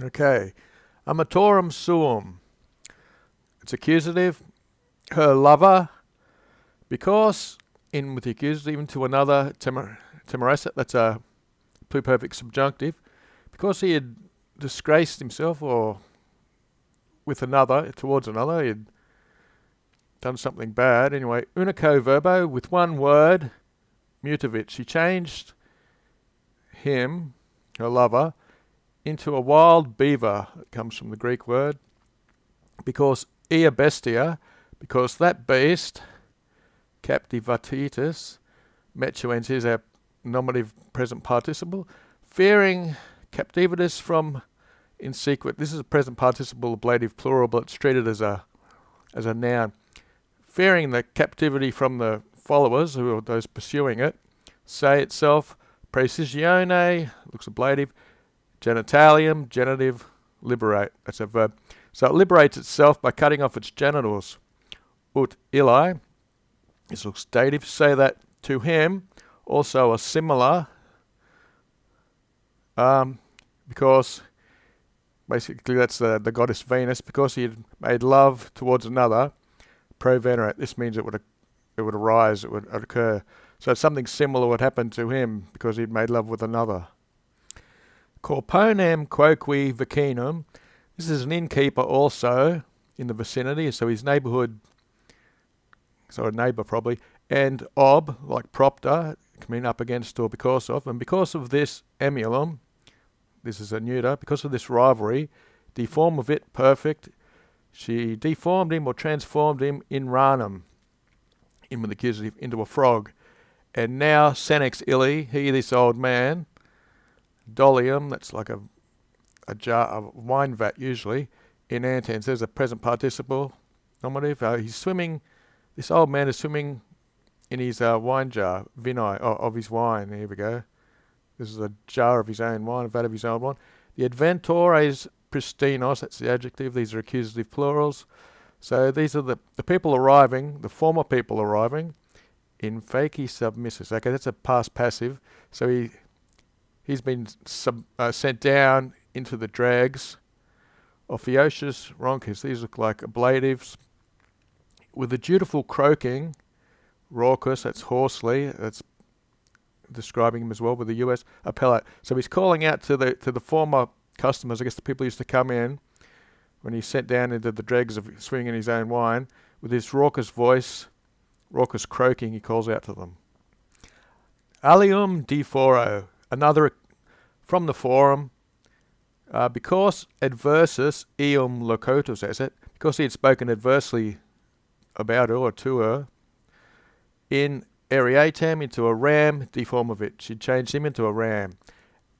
Okay. Amatorum suum. It's accusative. Her lover, because in with the accusative even to another temeressa, that's a pluperfect subjunctive, because he had disgraced himself or with another, towards another, he had done something bad. Anyway, unico verbo, with one word, mutavit. She changed him, her lover, into a wild beaver. It comes from the Greek word. Because ea bestia, because that beast, captivatitis, metuensis, our nominative present participle, fearing captivitas from insequit. This is a present participle ablative plural, but it's treated as a noun. Fearing the captivity from the followers, who are those pursuing it, say itself, praecisione, looks ablative, genitalium, genitive, liberate. That's a verb. So it liberates itself by cutting off its genitals. Ut illi, this looks dative, say that to him, also a similar, because basically that's the goddess Venus, because he had made love towards another, provenerate. This means it would arise, it would occur. So something similar would happen to him because he'd made love with another. Corponem quoque vicinum. This is an innkeeper also in the vicinity, so his neighbourhood, so a neighbour probably, and ob, like propter, can mean up against or because of, and because of this emulum, this is a neuter, because of this rivalry, deform of it perfect, she deformed him or transformed him in ranum, in with accusative, into a frog. And now senex illi, he, this old man, dolium, that's like a jar, a wine vat usually, in antens, there's a present participle, nominative, he's swimming, this old man is swimming in his wine jar, vinai, of his wine, here we go. This is a jar of his own wine, a vat of his own wine. The adventores pristinos, that's the adjective, these are accusative plurals. So these are the people arriving, the former people arriving, in facie submissus. Okay, that's a past passive. So he's been sent down into the drags. Ophiocius roncus, these look like ablatives. With a dutiful croaking, raucous, that's hoarsely, that's describing him as well with the US appellate. So he's calling out to the former customers, I guess the people who used to come in when he's sent down into the dregs of swimming in his own wine, with his raucous voice, raucous croaking, he calls out to them. Alium de foro, another from the forum, because adversus eum locutus, as it, because he had spoken adversely about her or to her, in Ariatem, into a ram, deform of it. She changed him into a ram.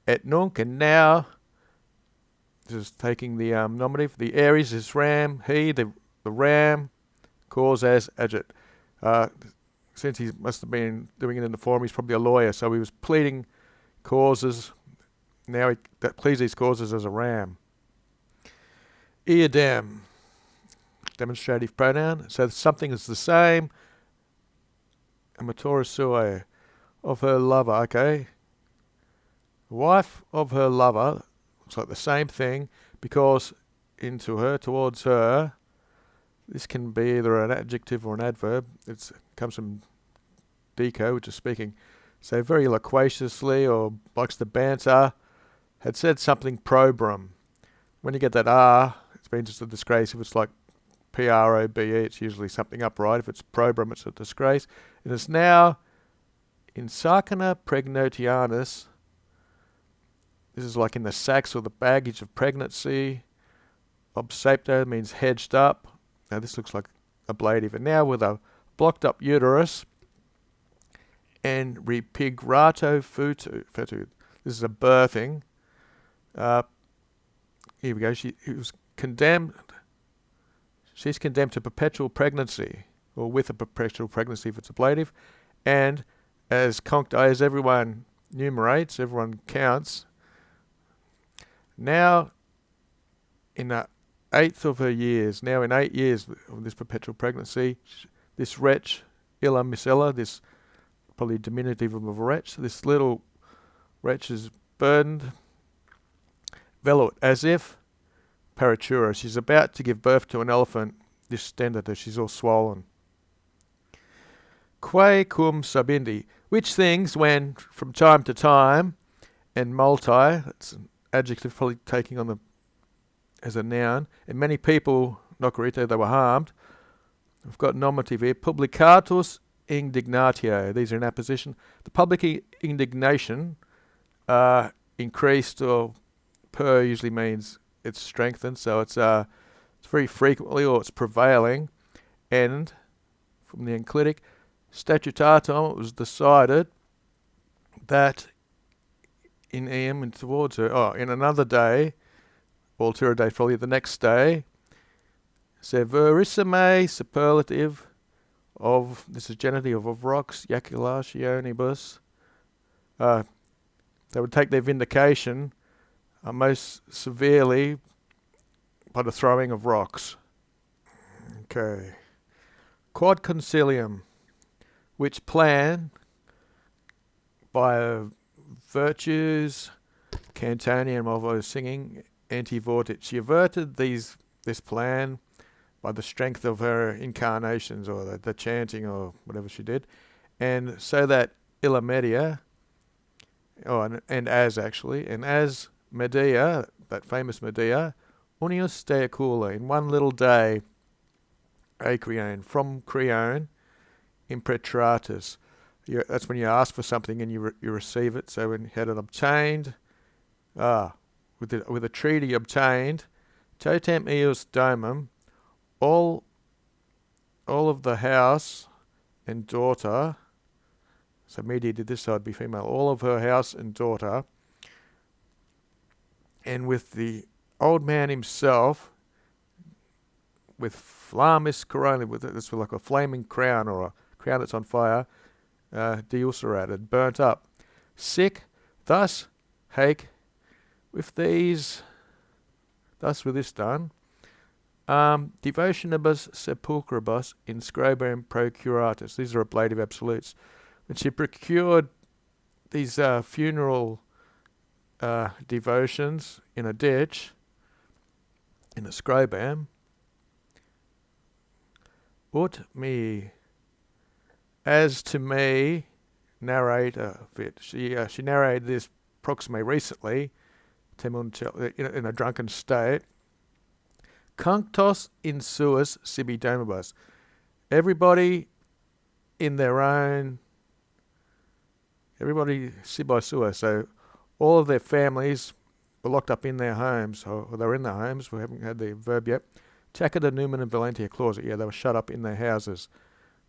Et nunc, and now, this is taking the nominative, the Aries is ram, he, the ram, cause as adject. Since he must have been doing it in the forum, he's probably a lawyer, so he was pleading causes. Now he pleads these causes as a ram. Iadem, demonstrative pronoun, so something is the same. Amatora sue, of her lover, okay. Wife of her lover, looks like the same thing, because into her, towards her, this can be either an adjective or an adverb. It comes from deco, which is speaking. So very loquaciously, or likes to banter, had said something probrum. When you get that R, it means it's a disgrace. If it's like probe, it's usually something upright. If it's probrum, it's a disgrace. It is now in sarcana pregnotianus. This is like in the sacks or the baggage of pregnancy. Obsapto means hedged up. Now this looks like ablative. And now with a blocked up uterus and repigrato futu. This is a birthing. Here we go. She was condemned. She's condemned to perpetual pregnancy, or with a perpetual pregnancy if it's ablative. And as concti, as everyone numerates, everyone counts. Now, in the 8th of her years, now in 8 years of this perpetual pregnancy, this wretch, illa misella, this probably diminutive of a wretch, this little wretch is burdened, velut, as if paratura. She's about to give birth to an elephant, distended, she's all swollen. Quae cum subindi, which things when from time to time, and multi, that's an adjective probably taking on the as a noun, and many people, nocarito, they were harmed. We've got nominative here, publicatus indignatio, these are in apposition. The public indignation increased, or per usually means it's strengthened, so it's very frequently, or it's prevailing. And from the enclitic, statutatum, it was decided that in eam and towards her, in another day, ulterior day, probably the next day, severissime superlative of, this is genitive of rocks, jaculationibus, they would take their vindication most severely by the throwing of rocks. Okay. Quod concilium, which plan by virtues, cantonium of singing, anti-vortic. She averted this plan by the strength of her incarnations, or the chanting, or whatever she did, and so that illa media, and as Medea, that famous Medea, unius deacula, in one little day, acreon, from Creon, impetratus. That's when you ask for something and you receive it. So when you had it obtained, with a treaty obtained, totem eos domum, all of the house and daughter, so Media did this, so it'd be female, all of her house and daughter, and with the old man himself, with flammis corona, with this like a flaming crown, or a crown that's on fire, deulcerated, burnt up. Sick, thus, hake, with this done, devotionibus sepulchribus inscribam procuratus. These are ablative absolutes. When she procured these funeral devotions in a ditch, in a scribam, ut me, as to me, narrate of it. She narrated this proxime recently, in a drunken state. Cunctos in suis sibi domibus. Everybody sibi suis, so all of their families were locked up in their homes, or they were in their homes, we haven't had the verb yet. Tacita numen and valentia clausa, they were shut up in their houses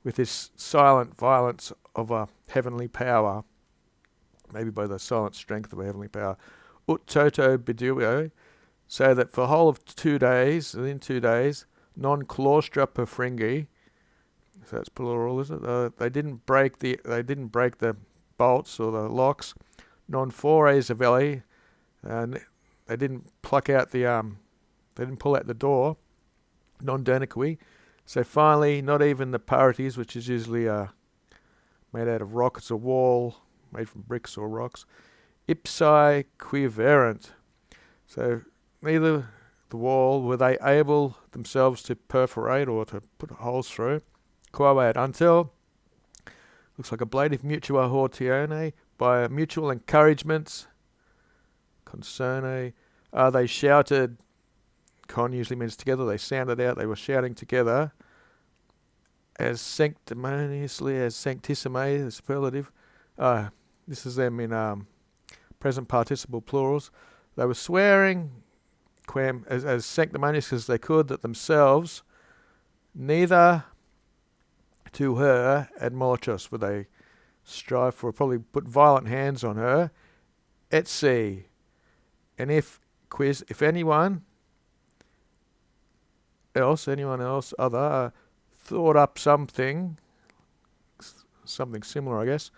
with this silent violence of a heavenly power, maybe by the silent strength of a heavenly power. Ut toto biduo, so that for the whole of 2 days, within 2 days, non claustra perfringi, so that's plural, is it? They didn't break the bolts or the locks. Non fores avelli, and they didn't pluck out they didn't pull out the door. Non doniqui. So finally, not even the parities, which is usually made out of rock, it's a wall made from bricks or rocks. Ipsae quiverant. So neither the wall were they able themselves to perforate or to put holes through. Quoad, until, looks like ablative mutua hortione, by mutual encouragements, concerne, they shouted, con usually means together, they sounded out, they were shouting together, as sanctimoniously as sanctissime, the superlative. This is them in present participle plurals. They were swearing as sanctimonious as they could, that themselves neither to her admolchos would they strive for, probably put violent hands on her, et si, and if anyone else other thought up something similar, I guess,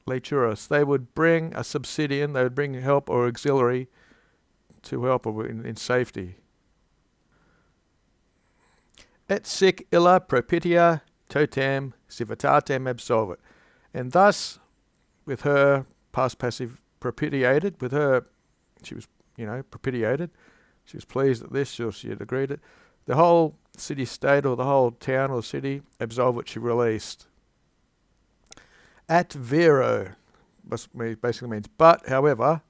leituros, they would bring a subsidian, they would bring help or auxiliary to help her in safety. Et sic illa propitia totem civitatem absolvit. And thus, with her past passive propitiated, with her she was, propitiated. She was pleased at this, she had agreed it. The whole city-state or the whole town or city absolved what she released. At vero basically means but, however,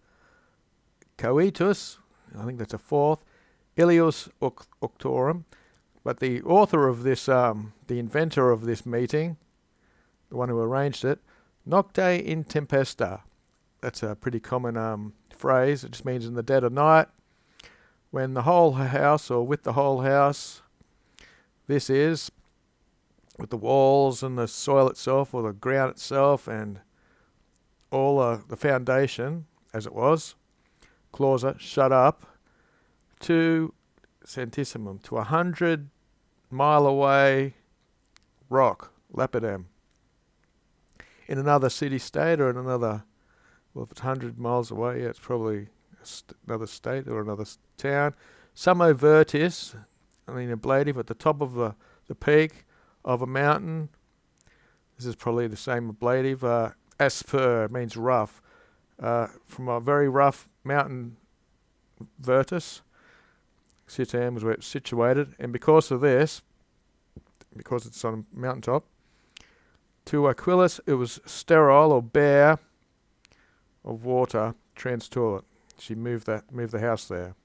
coitus, I think that's a fourth, ilius auctorum, but the author of this, the inventor of this meeting, the one who arranged it, nocte in tempesta. That's a pretty common phrase. It just means in the dead of night, when the whole house, or with the whole house, this is, with the walls and the soil itself, or the ground itself, and all the foundation, as it was, clausa, shut up, to centissimum, to 100-mile away rock, lapidem, in another city-state or in another, well, if it's 100 miles away, yeah, it's probably another state or another town. Sumo vertis, ablative, at the top of the peak of a mountain. This is probably the same ablative. Asper means rough. From a very rough mountain vertis, Sitam was where it's situated, and because of this, because it's on a mountaintop, to Aquilas it was sterile or bare of water, transtoilet. She moved the house there.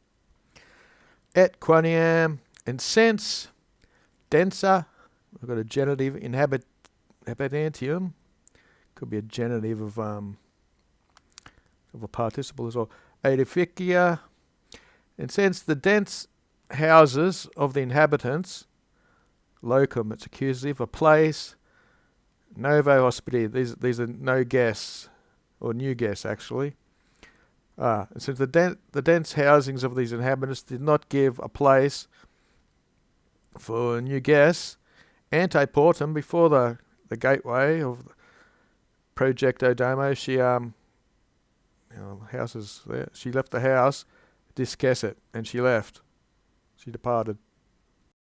Et quaniam, and since densa, we've got a genitive, inhabitantium, could be a genitive of a participle as well. Edificia, and since the dense houses of the inhabitants, locum, it's accusative, a place, novo hospiti, these are no guests, or new guests actually. Since the dense housings of these inhabitants did not give a place for new guests, ante portum, before the gateway of Projecto Domo, she houses there. She left the house, discessit, and she left. She departed.